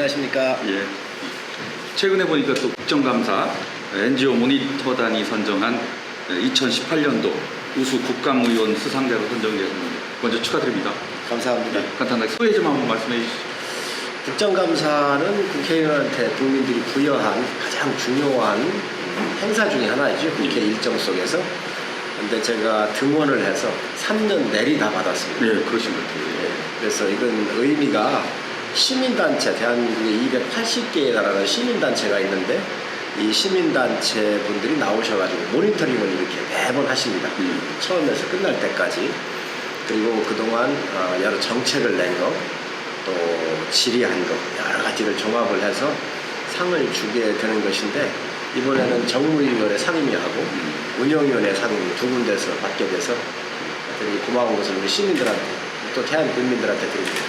안녕하십니까. 예. 최근에 보니까 또 국정감사 NGO 모니터단이 선정한 2018년도 우수 국감의원 수상자로 선정되었습니다. 먼저 축하드립니다. 감사합니다. 예, 간단하게 소개 좀 한번 말씀해 주시죠. 국정감사는 국회의원한테 국민들이 부여한 가장 중요한 행사 중에 하나이죠. 국회 일정 속에서. 근데 제가 등원을 해서 3년 내리 다 받았습니다. 네, 그러신 것 같아요. 예, 그래서 이건 의미가 시민단체, 대한민국에 280개에 달하는 시민단체가 있는데 이 시민단체 분들이 나오셔가지고 모니터링을 이렇게 매번 하십니다. 처음에서 끝날 때까지. 그리고 그동안 여러 정책을 낸 거, 또 질의한 거, 여러 가지를 종합을 해서 상을 주게 되는 것인데, 이번에는 정무위원회 상임위하고 운영위원회 상임위 두 군데서 받게 돼서 하여튼 고마운 것을 우리 시민들한테, 또 대한 국민들한테 드립니다.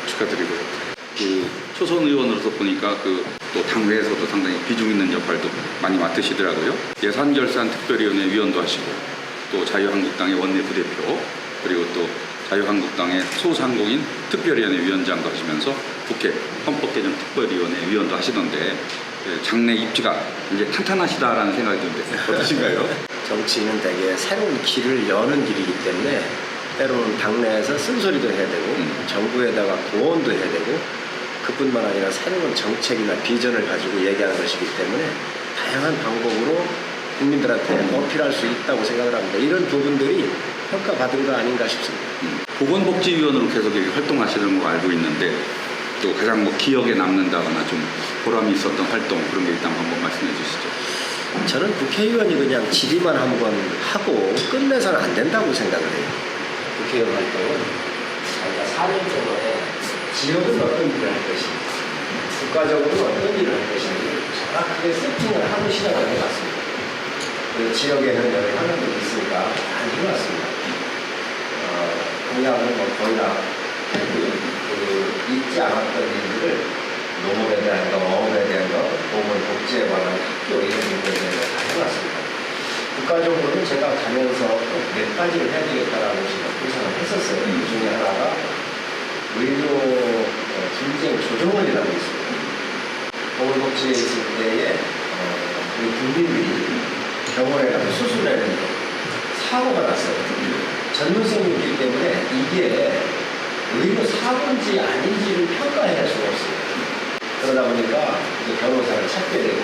축하드리고요. 그 초선 의원으로서 보니까 또 당내에서도 상당히 비중 있는 역할도 많이 맡으시더라고요. 예산결산특별위원회 위원도 하시고, 또 자유한국당의 원내부대표, 그리고 또 자유한국당의 소상공인 특별위원회 위원장도 하시면서 국회 헌법개정특별위원회 위원도 하시던데, 장래 입지가 이제 탄탄하시다라는 생각이 드는데 어떠신가요? 정치인은 되게 새로운 길을 여는 길이기 때문에 때로는 당내에서 쓴소리도 해야 되고 정부에다가 고언도 해야 되고, 그뿐만 아니라 새로운 정책이나 비전을 가지고 얘기하는 것이기 때문에 다양한 방법으로 국민들한테 어필할 수 있다고 생각을 합니다. 이런 부분들이 평가받은 거 아닌가 싶습니다. 보건복지위원으로 계속 이렇게 활동하시는 거 알고 있는데, 또 가장 기억에 남는다거나 좀 보람이 있었던 활동, 그런 게 있다면 한번 말씀해 주시죠. 저는 국회의원이 그냥 질의만 한번 하고 끝내서는 안 된다고 생각을 해요. 국회의원 활동은 자기가 4년 동안에 지역은 어떤 일을 할 것인지, 국가적으로 어떤 일을 할 것인지 정확하게 세팅을 하고 시작을 해봤습니다. 그리고 지역에는 여러 하나들이 있으니까 안 해봤습니다. 공약은 거의 다 했고요. 잊지 않았던 일들을 농업에 대한 거, 어업에 대한 거, 보건 복지에 관한 학교 이런 부분에 대해서 다 해봤습니다. 국가적으로는 제가 가면서 꼭 몇 가지를 해야 되겠다라는 생각을 했었어요. 그 중에 하나가 의료 분쟁 조정원이라고 있습니다. 보건복지에 있을 때에 우리 국민들이 병원에 가서 수술하는데 사고가 났어요. 전문성이 있기 때문에 이게 의료 사고인지 아닌지를 평가해야 할 수가 없어요. 그러다 보니까 변호사를 찾게 되고,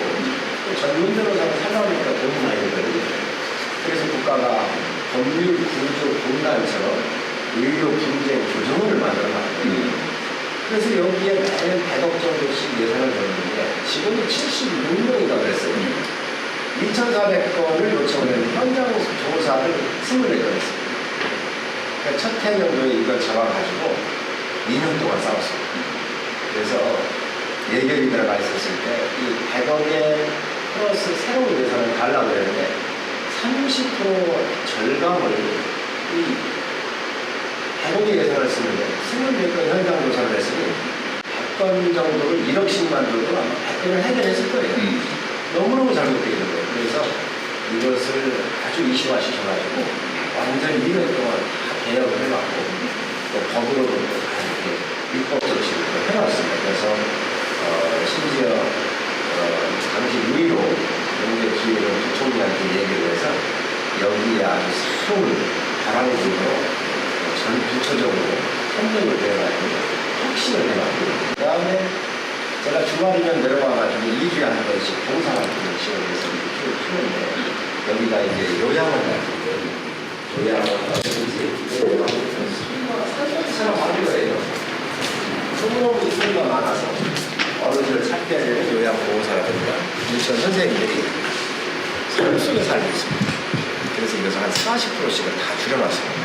또 전문 변호사를 살려니까 돈이 많이 들거든요. 그래서 국가가 법률 구조 공단처럼 의료 분쟁 조정원을 만들어놨거든요. 그래서 여기에 매년 100억 정도씩 예산을 줬는데 지금은 76명이나 그랬어요. 2,400건을 요청을 했는데 현장 조사를 24건 했습니다. 그러니까 첫 해년도에 이걸 잡아가지고 2년 동안 싸웠습니다. 그래서 예결이 들어가 있었을 때 이 100억에 플러스 새로운 예산을 달라고 했는데 30% 절감을 이 100억의 예산을 쓰는데 24건 현장 조사를 했으니 100건 정도를 1억씩만 줘도 아마 100건을 해결했을 거예요. 너무너무 잘못되어 있는 거예요. 그래서 이것을 아주 이슈화시켜가지고 완전히 2년 동안 다 개혁을 해봤고, 또 법으로도 입법 조치를 해봤습니다. 그래서 심지어 당시 유일로 경제기획을 부총리한테 얘기를 해서 여기에 아주 새로운 바람으로 전 부처적으로 협력을 해가지고 혁신을 해봤고, 그 다음에 제가 주말이면 내려와가지고 2주에 한 번씩 봉사활동을 지원해서 쭉 키우는데, 여기가 이제 요양원 같은 거예요. 요양원 사람 많은 거예요. 너무너무 소리가 많아서 어른들을 살펴야 되는 요양보호사라든가 유치원 선생님들이 삶 속에 살고 있습니다. 그래서 이것을 한 40%씩을 다 줄여놨습니다.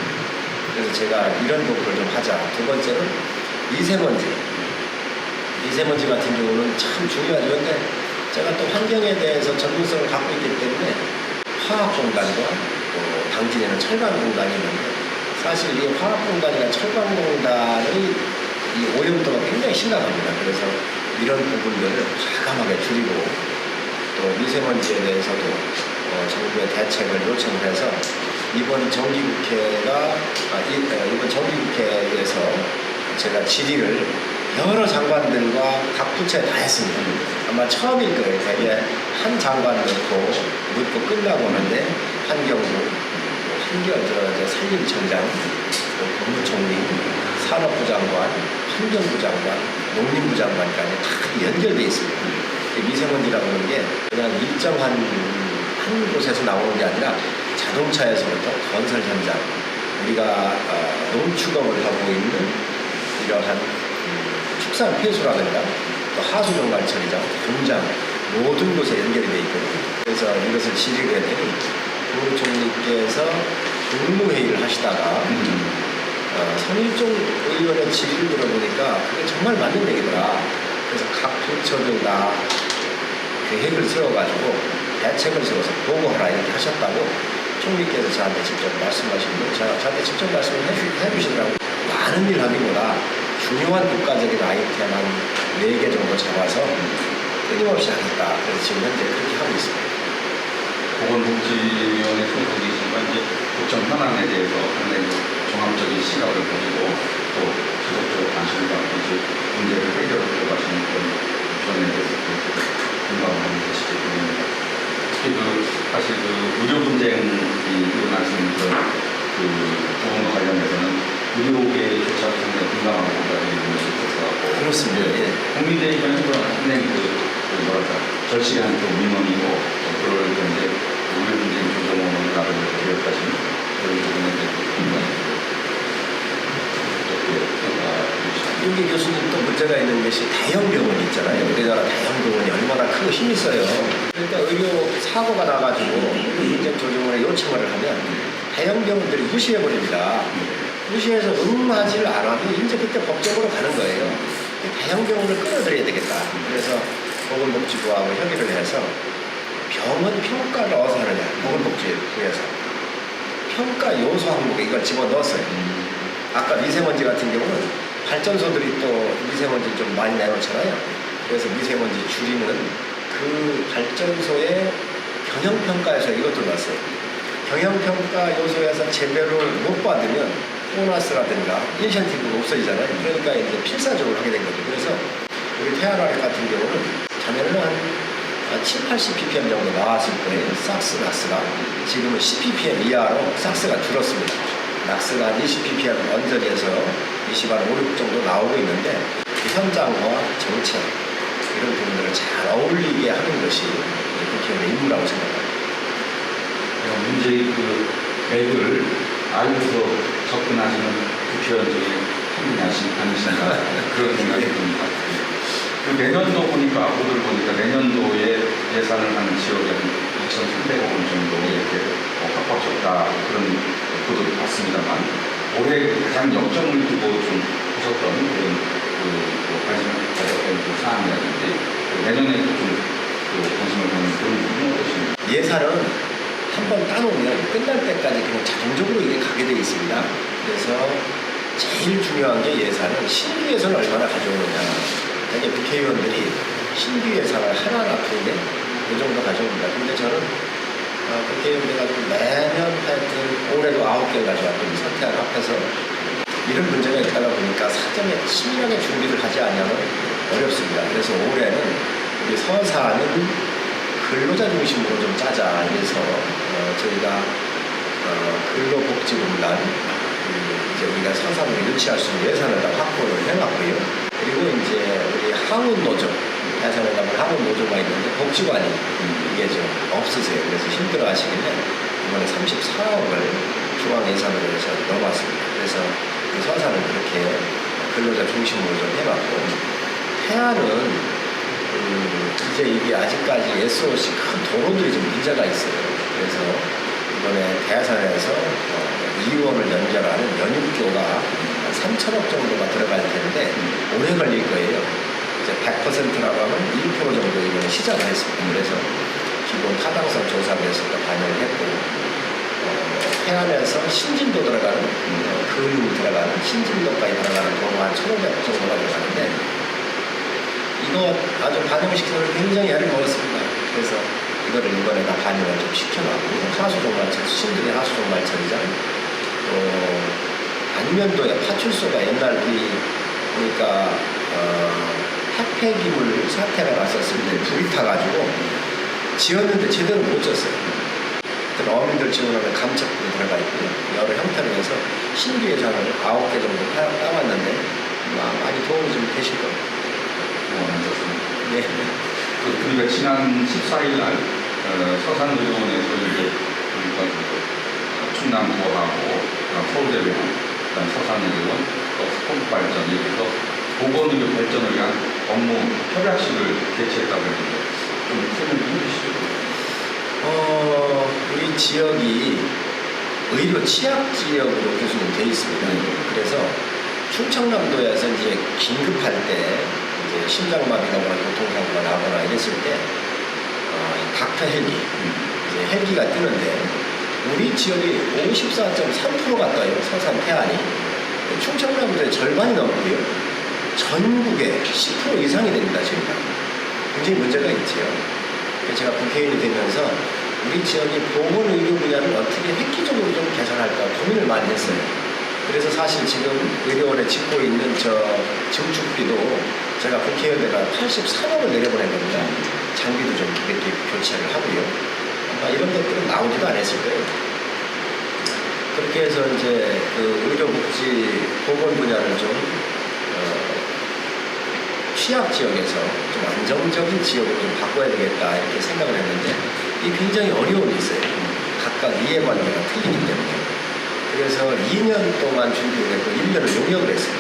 그래서 제가 이런 부분을 좀 하자. 두 번째는 미세먼지 같은 경우는 참 중요하죠. 근데 제가 또 환경에 대해서 전문성을 갖고 있기 때문에 화학공단과 또 당진에는 철강공단이 있는데, 사실 이 화학공단이나 철강공단의 이 오염도가 굉장히 심각합니다. 그래서 이런 부분들을 과감하게 줄이고, 또 미세먼지에 대해서도 정부의 대책을 요청을 해서 이번 정기국회에서 제가 질의를 여러 장관들과 각 부처에 다 했습니다. 아마 처음일 거예요. 되게 한 장관 넣고 묻고 끝나고 하는데 환경부, 산림청장, 국무총리, 산업부 장관, 환경부 장관, 농림부 장관까지 다 연결되어 있습니다. 미세먼지라고 하는 게 그냥 일정한 한 곳에서 나오는 게 아니라 자동차에서부터 건설 현장, 우리가 농축업을 하고 있는 이러한 축산 폐수라든가 또 하수종말처리장, 공장 모든 곳에 연결이 되어 있거든요. 그래서 이것을 질의를 했더니 국무총리께서 국무회의를 하시다가 성일종 의원의 질의를 들어보니까 그게 정말 맞는 얘기더라. 그래서 각 부처들 다 계획을 세워가지고 대책을 세워서 보고하라 이렇게 하셨다고 총리께서 저한테 직접 말씀하시고 저한테 직접 말씀을 해주시더라고요. 많은 일 하기보다 중요한 국가적인 아이템 한 4개 정도 잡아서 끊임없이 하겠다. 그래서 지금 현재 그렇게 하고 있습니다. 보건복지위원회 소속이시지만 이제 도청 현안에 대해서 상당히 종합적인 시각을 가지고 또 지속적으로 관심을 갖고 이제 문제를 해결하려고 하시는 그런 조언에 대해서 공감하는 것이기 때문에 특히 사실 의료 분쟁이 일어날 수 있는 그 부분과 관련해서는 의료계조차도 상당히 공감하고 있는 것이 있어서 그렇습니다. 예. 국민들의 입장에서 상당히 절실한 또 민원이고 그럴 텐데 의료 분쟁 조정원을 나름대로 개혁하신 그런 부분에 대해서 여기 교수님 또 문제가 있는 것이 대형 병원이 있잖아요. 우리나라 대형 병원이 얼마나 크고 힘이 있어요. 그러니까 의료 사고가 나가지고 문제 조정원에 요청을 하면 대형 병원들이 무시해버립니다. 무시해서 응하지를 않아도 이제 그때 법적으로 가는 거예요. 대형 병원을 끌어들여야 되겠다. 그래서 보건복지부하고 협의를 해서 병원 평가를 어디서 하느냐. 보건복지부에서 평가 요소 항목에 이걸 집어넣었어요. 아까 미세먼지 같은 경우는 발전소들이 또 미세먼지 좀 많이 내놓잖아요. 그래서 미세먼지 줄이는 그 발전소의 경영평가에서 이것도 넣었어요. 경영평가 요소에서 제대로 못 받으면 보너스라든가 인센티브가 없어지잖아요. 그러니까 이제 필사적으로 하게 된 거죠. 그래서 우리 태아나래 같은 경우는 자네는 한 7, 80ppm 정도 나왔을 거예요. 삭스가 지금은 10ppm 이하로 삭스가 줄었습니다. 낙스가 한 20ppm 언저리에서 20한 5, 6 정도 나오고 있는데 그 현장과 정책 이런 부분들을 잘 어울리게 하는 것이 국회의원의 임무라고 생각합니다. 문제의 그 맥을 알고서 접근하시는 국회의원들이 아니신가 그런 생각이 듭니다. 그 내년도 보니까 보도를 보니까 내년도에 예산을 하는 지역에 한 2,300억 원 정도 이렇게 확보하셨다 그런 보도를 봤습니다만 올해 가장 역점을 두고 좀 하셨던 그런 관심을 가졌던 그 사안이라든지 내년에도 좀 관심을 갖는 그런 부분은 어떠십니까? 예산은 한번 따놓으면 끝날 때까지 그냥 자동적으로 이게 가게 되어 있습니다. 그래서 제일 중요한 게 예산은 신규 예산을 얼마나 가져오느냐. 되게 국회의원들이 신규 예산을 하나 푸는데 그 정도 가져옵니다. 근데 저는 국회의원들 가지고 매년 하여튼 올해도 9개를 가져왔더니 선택을 합해서 이런 문제가 있다가 보니까 사전에 치밀하게 준비를 하지 않으면 어렵습니다. 그래서 올해는 우리 서사는 근로자 중심으로 좀 짜자. 그래서 저희가 근로복지공단 이제 우리가 서산으로 유치할 수 있는 예산을 다 확보를 해놨고요. 그리고 이제 우리 항운노조, 예산에 가면 항운노조가 있는데 복지관이 이게 좀 없으세요. 그래서 힘들어하시길래 이번에 34억을 중앙 예산으로 해서 넣어봤습니다. 그래서 그 서산은 그렇게 근로자 중심으로 좀 해놨고 해안은 이제 이게 아직까지 SOC 큰 도로들이 좀 문제가 있어요. 그래서 이번에 대하산에서 2원을 연결하는 연육교가 한 3천억 정도가 들어갈 텐데 오래 걸릴 거예요. 이제 100%라고 하면 1% 정도 이번에 시작을 했습니다. 그래서 기본 타당성 조사에서도 반영을 했고 해안에서 신진도 들어가는 금이 들어가는 신진도까지 들어가는 도로 한 1,500 정도가 들어가는데 이거 아주 반영시키는 굉장히 애를 먹었습니다. 그래서 이거를 이번에 다 반영을 좀 시켜놨고 하수종말처리, 신들의 하수종말처리장 안면도에 파출소가 옛날 우리 보니까 폐기물 사태가 났었을 때 불이 타가지고 지었는데 제대로 못 졌어요. 그때 어민들 지원하는 감척불이 들어가 있고요. 여러 형태로 해서 신규 예산을 9개 정도 따왔는데 많이 도움이 좀 되실 겁니다. 좋습니다. 네. 그러니까 지난 14일 날 서산의료원에서 이제 그러니까 충남부하고 서울대병원, 그다음 서산의료원, 또 스포츠발전 이렇게 해서 보건의료 발전을 위한 업무 협약식을 개최했다고 했는데 좀 설명 좀 해주시죠. 우리 지역이 의료 취약 지역으로 구성이 되어 있습니다. 그래서 충청남도에서 이제 긴급할 때 이제 심장마비나 교통사고가 나거나 이랬을 때 닥터 헬기, 이제 헬기가 뜨는데 우리 지역이 54.3%가 떠요. 서산 태안이. 충청남도의 절반이 넘고요. 전국의 10% 이상이 됩니다. 저희가. 굉장히 문제가 있지요. 제가 국회의원이 되면서 우리 지역의 보건의료 분야를 어떻게 획기적으로 좀 개선할까 고민을 많이 했어요. 그래서 사실 지금 의료원에 짓고 있는 저 증축비도 제가 국회의원 때가 83억을 내려보낸 겁니다. 장비도 좀 이렇게 교체를 하고요. 아마 이런 것들은 나오지도 않았을 거예요. 그렇게 해서 이제 그 의료복지 보건 분야를 좀 취약 지역에서 좀 안정적인 지역으로 좀 바꿔야 되겠다 이렇게 생각을 했는데 이게 굉장히 어려움이 있어요. 각각 이해관계가 틀리기 때문에. 그래서 2년 동안 준비를 했고 1년을 용역을 했어요.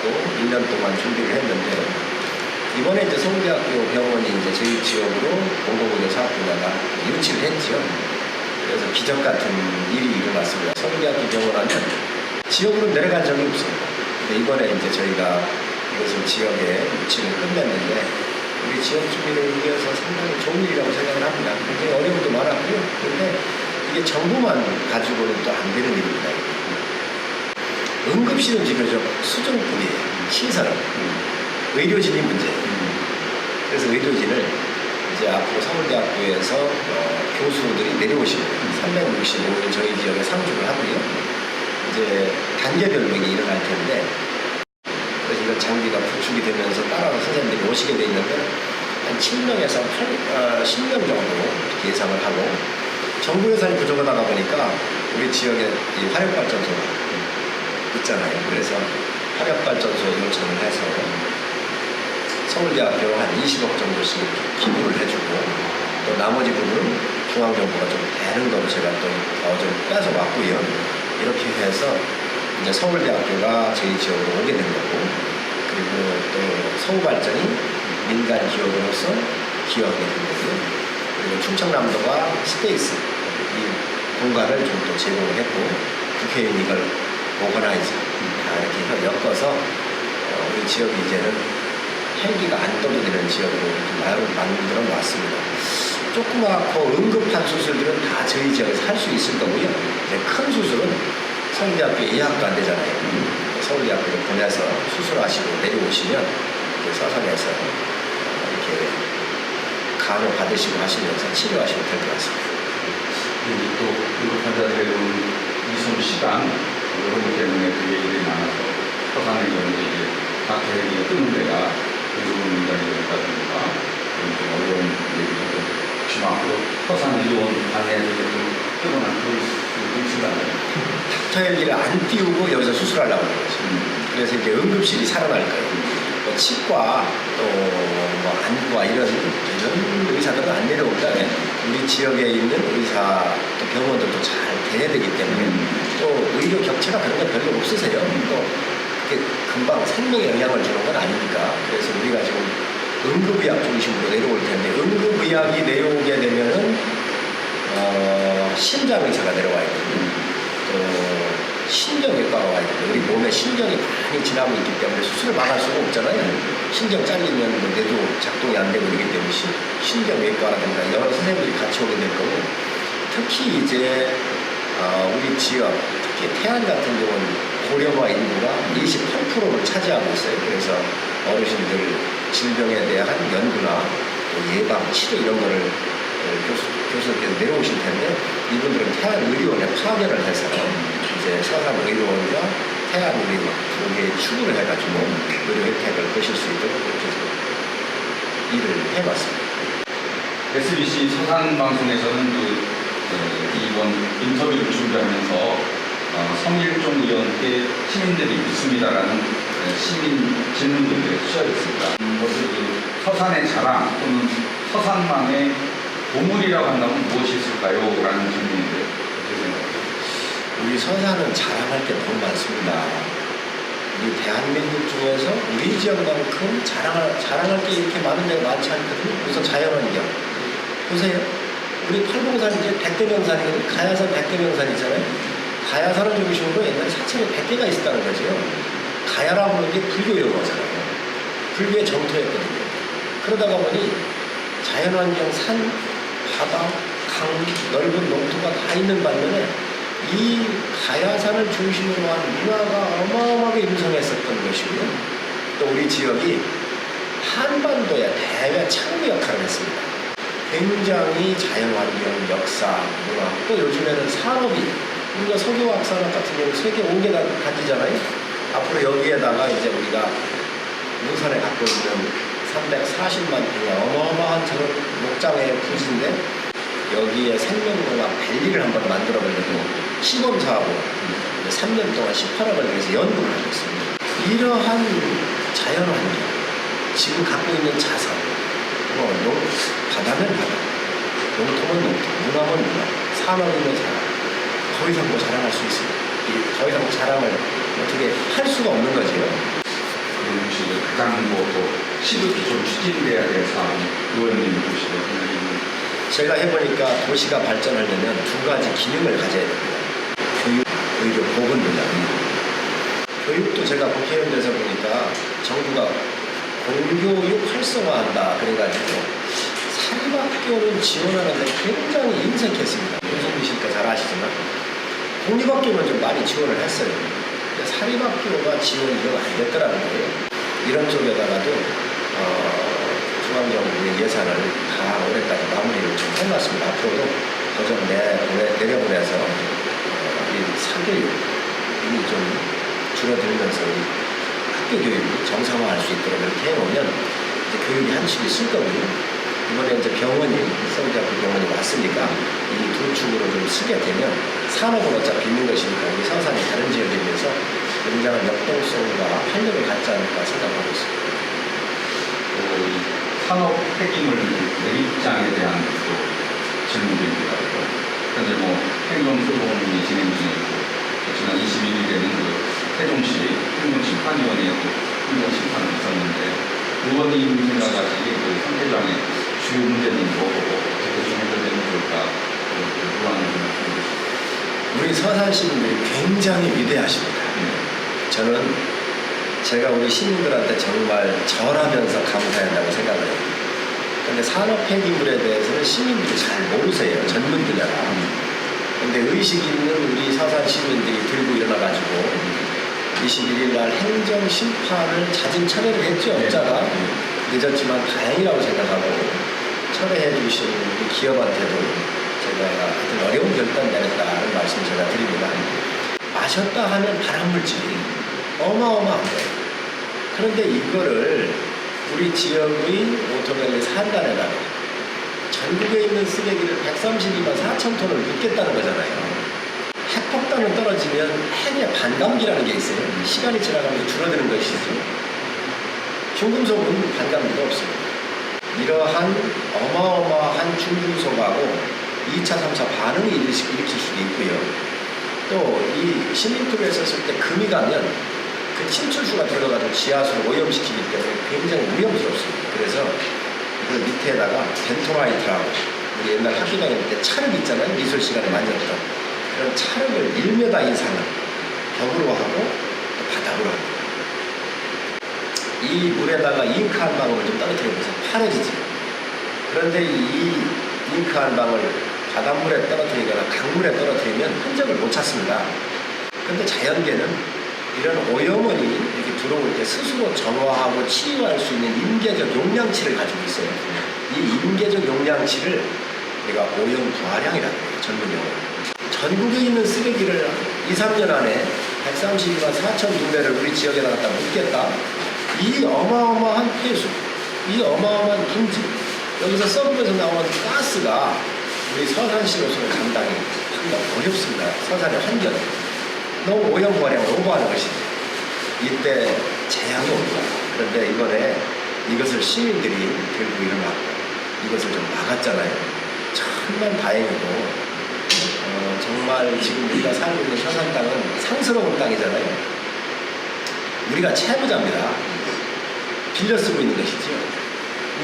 그래서 1년 동안 준비를 했는데 이번에 이제 서울대학교 병원이 이제 저희 지역으로 공공의료 사업 분야가 유치를 했죠. 그래서 기적 같은 일이 일어났습니다. 서울대학교 병원 하면 지역으로 내려간 적이 없습니다. 근데 이번에 이제 저희가 이것을 지역에 유치를 끝냈는데 우리 지역 주민을 위해서 상당히 좋은 일이라고 생각을 합니다. 굉장히 어려움도 많았고요. 그런데 이게 정부만 가지고는 또 안 되는 일입니다. 응급실은 지금 좀 수준급이에요. 시설은. 의료진이 문제예요. 그래서 의료진을 이제 앞으로 서울대학교에서 교수들이 내려오시고 365일 저희 지역에 상주를 하고요. 이제 단계별로 이게 일어날 텐데 그래서 이런 장비가 구축이 되면서 따라서 선생님들이 오시게 돼 있는데 한 7명에서 10명 정도 이렇게 예상을 하고 정부 예산이 부족하다 보니까 우리 지역에 이 화력발전소 있잖아요. 그래서 화력발전소 요청을 해서 서울대학교 한 20억 정도씩 기부를 해주고 또 나머지 부분은 중앙정부가 좀 되는 거로 제가 또 좀 뺏어왔고요. 이렇게 해서 이제 서울대학교가 저희 지역으로 오게 된 거고 그리고 또 서울발전이 민간 기업으로서 기여하게 된 거고요. 그리고 충청남도가 스페이스 이 공간을 좀 또 제공을 했고 국회의원이 이걸 오거나이즈 이렇게 해서 엮어서 우리 지역이 이제는 헬기가 안 떠도 되는 지역으로 만들어 놨습니다. 조그맣고 응급한 수술들은 다 저희 지역에서 할 수 있을 거고요. 큰 수술은 서울대학교 예약도 안 되잖아요. 서울대학교를 보내서 수술하시고 내려오시면 서산에서 이렇게 간호 받으시고 하시면서 치료하시면 될 것 같습니다. 또 응급 환자들의 이송 시간 이런 것 때문에 그 얘기들이 많아서 서산에 이제 닥터 헬기가 뜨는 데가 의료원 민간이 되다 보니까 좀 어려운 얘기고 지금 앞으로 서산 의료원 안내에서 좀 뜨거나 그럴 수 있을까요? 닥터 헬기를 안 띄우고 여기서 수술하려고 하는 거죠. 그래서 이제 응급실이 살아날 거예요. 뭐 치과 또 뭐 안과 이런 의사들은 안 내려온다. 우리 지역에 있는 의사 또 병원들도 잘 돼야 되기 때문에 또 의료 격차가 그런 건 별로 없으세요. 또 그게 금방 생명에 영향을 주는 건 아니니까. 그래서 우리가 지금 응급의학 중심으로 내려올 텐데 응급의학이 내려오게 되면은 심장의사가 내려와야 되고 또 신경외과가 와야 되고 우리 몸에 신경이 많이 지나고 있기 때문에 수술을 막을 수가 없잖아요. 신경 잘리면 뭐 뇌도 작동이 안 되고 이러기 때문에 신경외과라든가 여러 선생님들이 같이 오게 될 거고 특히 이제 우리 지역 특히 태안 같은 경우는 고령화 인구가 28%를 차지하고 있어요. 그래서 어르신들 질병에 대한 연구나 또 예방, 치료 이런 거를 교수님께서 내려오실 텐데 이분들은 태안 의료원에 파견을 해서 이제 서산 의료원과 태안 의료원 두 개의 추구를 해가지고 의료 혜택을 보실 수 있도록 그렇게 일을 해봤습니다. SBC 서산 방송에서는 이번 인터뷰를 준비하면서 성일종 의원께 시민들이 묻습니다라는 시민 질문들을 수여했습니다. 그 서산의 자랑 또는 서산만의 보물이라고 한다면 무엇이 있을까요? 라는 질문인데 어떻게 생각하세요? 우리 서산은 자랑할 게 너무 많습니다. 우리 대한민국 중에서 우리 지역만큼 자랑할 게 이렇게 많은 데가 많지 않거든요. 우선 자연환경. 보세요. 우리 팔봉산 이제 백대명산이거든요. 가야산 백대명산이잖아요. 가야산을 중심으로 옛날에 사찰이 100개가 있었다는 거죠. 가야라고 하는 게 불교 용어잖아요. 불교의 정토였거든요. 그러다가 보니 자연환경, 산, 바다, 강, 넓은 농토가 다 있는 반면에 이 가야산을 중심으로 한 문화가 어마어마하게 융성했었던 것이고요. 또 우리 지역이 한반도의 대외 창구 역할을 했습니다. 굉장히 자연환경, 역사, 문화, 또 요즘에는 산업이 우리가 석유화학산업 같은 경우 세계 5개 단지잖아요. 앞으로 여기에다가 이제 우리가 문산에 갖고 있는 340만 평의 어마어마한 저런 목장의 부지인데 여기에 생명공학 밸리를 한번 만들어 보려고 시범사하고 3년 동안 18억을 내서 연구를 하고 있습니다. 이러한 자연환경, 지금 갖고 있는 자산, 바다면 바다, 농토면 농토, 문화면 문화, 산업이면 산업, 더 이상 뭐 자랑할 수 있습니다. 더 이상 자랑을 어떻게 할 수가 없는 거죠. 그럼 혹시 가장 또 시급히 좀 추진돼야 될 사항 의원님이 보시거든요. 제가 해보니까 도시가 발전하려면 두 가지 기능을 가져야 됩니다. 교육, 의료, 보건 분야. 교육도 제가 국회의원 돼서 보니까 정부가 공교육 활성화한다 그래가지고 사립학교를 지원하는데 굉장히 인색했습니다. 윤석열 씨니까 잘 아시지만 공립학교는 좀 많이 지원을 했어요. 근데 사립학교가 지원이 좀 안 됐더라는 거예요. 이런 쪽에다가도 중앙정부의 예산을 다 올해까지 마무리를 좀 해놨습니다. 앞으로도 더 좀 내려보내서 이 사교육이 좀 줄어들면서 학교 교육이 정상화할 수 있도록 이렇게 해놓으면 이제 교육이 한식이 쓸 거고요. 이번에 이제 서울대학교 병원이 왔으니까 이 두 축으로 좀 쓰게 되면 산업은 어차피 있는 것이니까 우리 서산이 다른 지역에 비해서 굉장한 역동성과 활력을 갖지 않을까 생각하고 있습니다. 산업 폐기물 내립장에 대한 질문입니다. 현재 행정소송이 진행 중이고 지난 21일에는 세종시 행정심판위원회에 행정심판이 있었는데 의원님 생각하시기에 상대장의 주요 문제는 뭐고 어떻게 좀 해결되면 좋을까? 우리 서산 시민들이 굉장히 위대하십니다. 저는 제가 우리 시민들한테 정말 절하면서 감사한다고 생각을 해요. 근데 산업 폐기물에 대해서는 시민들이 잘 모르세요. 전문 분야라. 근데 의식 있는 우리 서산 시민들이 들고 일어나가지고 21일 날 행정 심판을 자진 철회를 했죠. 업자가 늦었지만 다행이라고 생각하고 철회해 주신 우리 기업한테도 제가 하여튼 어려운 결단 내렸다는 말씀 제가 드립니다. 마셨다 하면 발암물질이 어마어마한 거예요. 그런데 이거를 우리 지역의 오토밸리 산단에다가 전국에 있는 쓰레기를 132만 4천 톤을 묻겠다는 거잖아요. 핵폭탄은 떨어지면 핵의 반감기라는 게 있어요. 시간이 지나가면서 줄어드는 것이죠. 중금속은 반감기가 없습니다. 이러한 어마어마한 중금속하고 2차, 3차 반응을 일으킬 수도 있고요. 또 이 시민투를 했었을 때 금이 가면 그 침출수가 들어가서 지하수를 오염시키기 때문에 굉장히 위험스럽습니다. 그래서 그 밑에다가 벤토라이트라고 우리 옛날 학교 다닐 때 찰흙 있잖아요. 미술 시간에 만졌던 그런 찰흙을 1m 이상을 벽으로 하고 바닥으로 합니다. 이 물에다가 잉크 한 방울을 좀 떨어뜨려 보세요. 파래지죠. 그런데 이 잉크 한 방울 바닷물에 떨어뜨리거나 강물에 떨어뜨리면 흔적을 못 찾습니다. 그런데 자연계는 이런 오염원이 이렇게 들어올 때 스스로 정화하고 치유할 수 있는 임계적 용량치를 가지고 있어요. 이 임계적 용량치를 우리가 오염 과량이라고 해요. 전문 용어로. 전국에 있는 쓰레기를 2, 3년 안에 132만 4천 분배를 우리 지역에다 갖다 묻겠다. 이 어마어마한 폐수, 이 어마어마한 분지, 여기서 썩으면서 나오는 가스가 우리 서산시로서는 감당이 어렵습니다. 서산의 환경. 너무 오염고량을 오버하는 것이지. 이때 재앙이 옵니다. 그런데 이번에 이것을 시민들이 들고 일어났고 이것을 좀 막았잖아요. 정말 다행이고 정말 지금 우리가 살고 있는 서산 땅은 상스러운 땅이잖아요. 우리가 채무자입니다. 빌려 쓰고 있는 것이죠.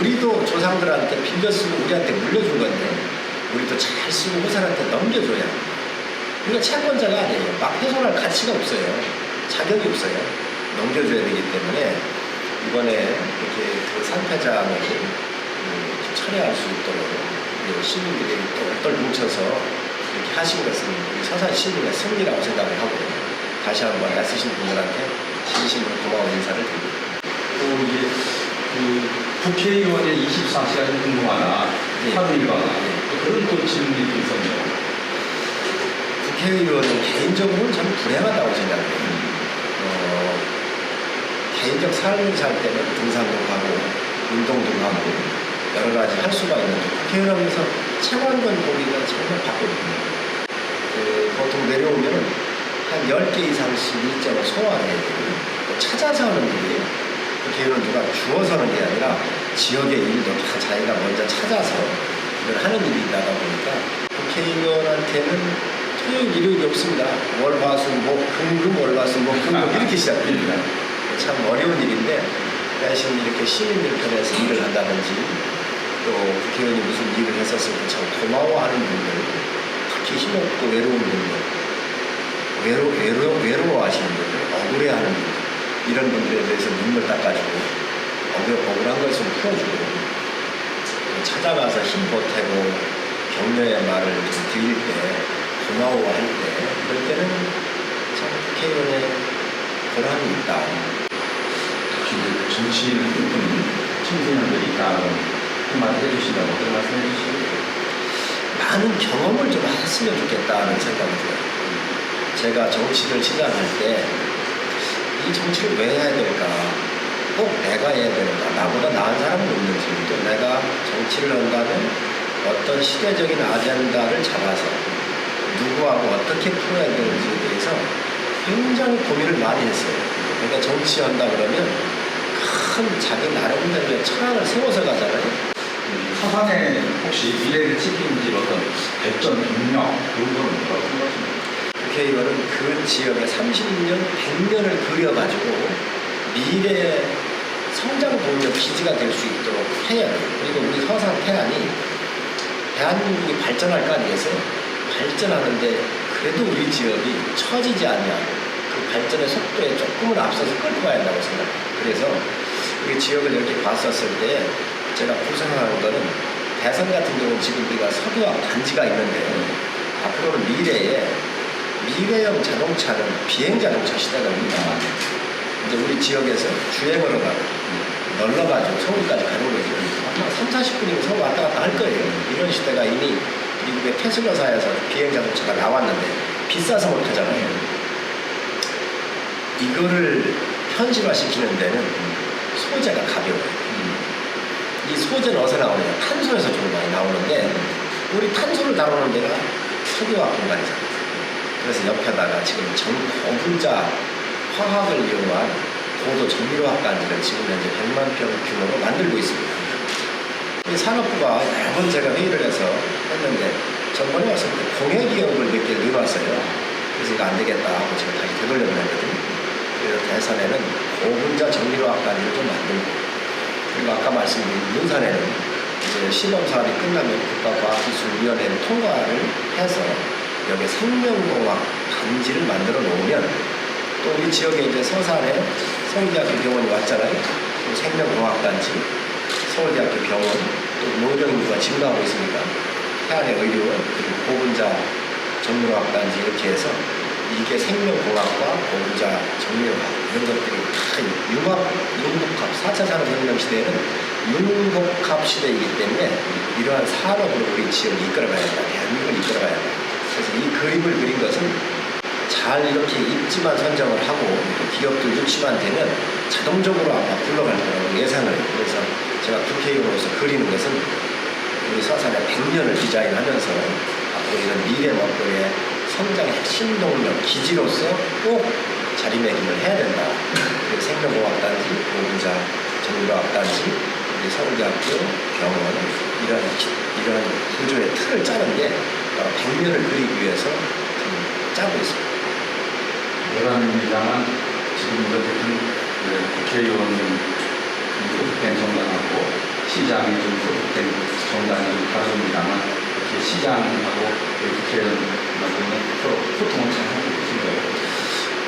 우리도 조상들한테 빌려 쓰고 우리한테 물려준 건데 우리도 잘 쓰고 후손한테 넘겨줘야 합니다. 우리가 채권자가 아니에요. 막 훼손할 가치가 없어요. 자격이 없어요. 넘겨줘야 되기 때문에 이번에 이렇게 그 상패장을 철회할 수 있도록 시민들이 똘똘 뭉쳐서 이렇게 하신 것은 우리 서산 시민의 승리라고 생각을 하고 다시 한번 애쓰신 분들한테 진심으로 고마운 인사를 드립니다. 또 이제 그 국회의원의 24시간 근무하나 하루 일과나 그런 또 질문이 또 있었네요. 국회의원은 개인적으로는 참 불행하다고 생각해요. 개인적 삶을 살 때는 등산도 가고 운동도 하고 여러 가지 할 수가 있는데 국회의원하면서 채권권 보기가 정말 바쁘거든요. 보통 내려오면 한 10개 이상씩 일정을 소화해야 되고 또 찾아서 하는 일이에요. 국회의원은 누가 주어서 하는 게 아니라 지역의 일도 다 자기가 먼저 찾아서 이걸 하는 일이다 보니까 국회의원한테는 토요일, 일요일이 없습니다. 월, 화, 수, 목, 금, 월, 화, 수, 목, 금, 이렇게 시작됩니다. 참 어려운 일인데 대신 이렇게 시민들 편에서 일을 한다든지 또 국회의원이 무슨 일을 했었을 때 참 고마워하는 분들, 특히 힘없고 외로운 분들, 외로워하시는 분들, 억울해하는 분들, 이런 분들에 대해서 눈물 닦아주고 억울한 것을 풀어주고 또 찾아가서 힘 보태고 격려의 말을 좀 드릴 때 고마워할 때 그럴 때는 참 국회의원의 보람이 있다. 혹시 정치인을 꿈꾸는 청소년들이 있다 한마디 해주신다고 어떤 말씀 해주시겠어요? 많은 경험을 좀 했으면 좋겠다는 생각이 들어요. 제가 정치를 시작할 때 이 정치를 왜 해야 될까? 꼭 내가 해야 될까? 나보다 나은 사람은 없는지 또 내가 정치를 한다면 어떤 시대적인 아젠다를 잡아서 누구하고 어떻게 풀어야 되는지에 대해서 굉장히 고민을 많이 했어요. 그러니까 정치한다 그러면 큰 자기 나름대로의 철학을 세워서 가잖아요. 서산에 혹시 미래를 책임질 어떤 발전 동력 그런 거는 뭐라고 생각하십니까? 국회의원은 그 지역에 30년, 100년을 그려가지고 미래의 성장 동력 기지가 될 수 있도록 해야 돼요. 그리고 우리 서산 태안이 대한민국이 발전할 거 아니겠어요? 발전하는데 그래도 우리 지역이 처지지 않냐고 그 발전의 속도에 조금은 앞서서 끌고 가야 한다고 생각해요. 그래서 우리 지역을 이렇게 봤었을 때 제가 구상하는 거는 대선 같은 경우는 지금 우리가 석유화학 단지가 있는데 앞으로는 미래형 자동차는 비행자동차 시대가 옵니다. 이제 우리 지역에서 주행으로 가고 널러가지고 서울까지 가는 거죠. 아마 3, 40분이면 서울 왔다 갔다 할 거예요. 이런 시대가 이미 미국의 테슬라사에서 비행자동차가 나왔는데 비싸서 못 하잖아요. 이거를 현실화시키는 데는 소재가 가벼워요. 이 소재는 어디서 나오느냐? 탄소에서 좀 많이 나오는데 우리 탄소를 다루는 데가 석유화학 공간이잖아요. 그래서 옆에다가 지금 고분자 화학을 이용한 고도 정밀화학단지를 지금 현재 100만 평 규모로 만들고 있습니다. 이 산업부가 여러 번 제가 회의를 해서 했는데 전번에 왔을 때 공해기업을 몇 개 넣어놨어요. 그래서 이거 안 되겠다 하고 제가 다시 되돌려고 했거든요. 그래서 대산에는 고분자 정밀화학단지를 좀 만들고 그리고 아까 말씀드린 문산에는 이제 시범사업이 끝나면 국가과학기술위원회를 통과를 해서 여기 생명공학 단지를 만들어 놓으면 또 우리 지역에 이제 서산에 서울대학교 병원이 왔잖아요. 또 생명공학단지, 서울대학교 병원, 또 노령 인구가 증가하고 있으니까 태안의 의료원, 그리고 고분자 정밀화학단지 이렇게 해서 이게 생명공학과 고분자 정밀화학 이런 것들이 다 융복합 4차 산업혁명 시대에는 융복합 시대이기 때문에 이러한 산업으로 우리 지역을 이끌어가야 한다. 대한민국을 이끌어가야 한다. 그래서 이 그림을 그린 것은 잘 이렇게 입지만 선정을 하고 또 기업들 유치만 되면 자동적으로 아마 굴러갈 거라고 예상을 해요. 그래서 제가 국회의원으로서 그리는 것은 우리 서산의 100년을 디자인하면서 앞으로 이런 미래 먹거리의 성장의 핵심 동력, 기지로서 꼭 자리매김을 해야 된다. 생명공학단지, 보부자, 전문과학단지, 우리 서울대학교, 병원 이런 구조의 틀을 짜는 게 바로 100년을 그리기 위해서 짜고 있습니다. 예반입니다만 지금 어쨌든 국회의원 소속된 정당하고 시장이 좀 소속된 정당이 좀 다릅니다만 이렇게 시장하고 국회의원하고는 서로 소통을 잘 하고 계신 거예요.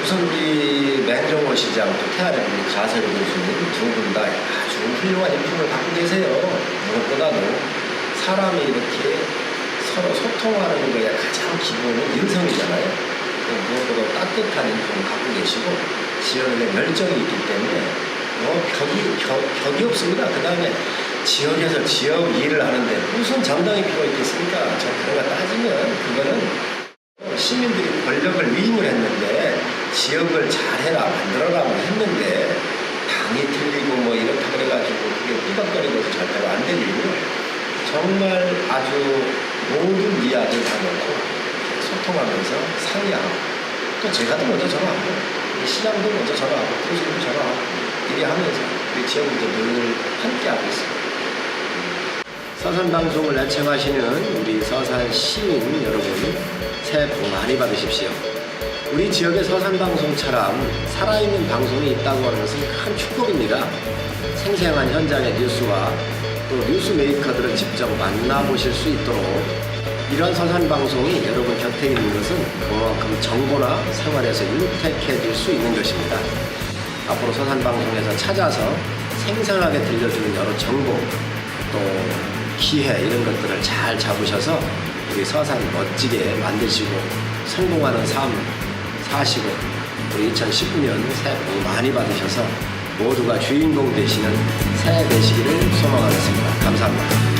우선 우리 맹정호 시장 또 태안의 우리 가세로 교수님 두 분 다 아주 훌륭한 인품을 갖고 계세요. 무엇보다도 사람이 이렇게 서로 소통하는 거에 가장 기본은 인성이잖아요. 무엇보다 따뜻한 인품을 갖고 계시고 지역에 열정이 있기 때문에 격이 없습니다. 그 다음에 지역에서 지역 일을 하는데 무슨 정당이 필요가 있겠습니까? 저 그런 거 따지면 그거는 시민들이 권력을 위임을 했는데 지역을 잘해라 만들어라 했는데 당이 틀리고 뭐 이렇다 그래가지고 그게 삐걱거리고 절대로 안 될 일이고 정말 아주 모든 이야기를 다 놓고 소통하면서 상의하고 또 제가도 먼저 전화하고 시장도 먼저 전화하고 교수님도 전화하고 이래 하면서 우리 지역들도 늘 함께하고 있습니다. 서산방송을 애청하시는 우리 서산 시민 여러분 새해 복 많이 받으십시오. 우리 지역의 서산방송처럼 살아있는 방송이 있다고 하는 것은 큰 축복입니다. 생생한 현장의 뉴스와 또 뉴스 메이커들을 직접 만나보실 수 있도록 이런 서산방송이 여러분 곁에 있는 것은 그만큼 정보나 생활에서 윤택해질 수 있는 것입니다. 앞으로 서산방송에서 찾아서 생생하게 들려주는 여러 정보 또 기회 이런 것들을 잘 잡으셔서 우리 서산 멋지게 만드시고 성공하는 삶 사시고 우리 2019년 새해 복 많이 받으셔서 모두가 주인공 되시는 새해 되시기를 소망하겠습니다. 감사합니다.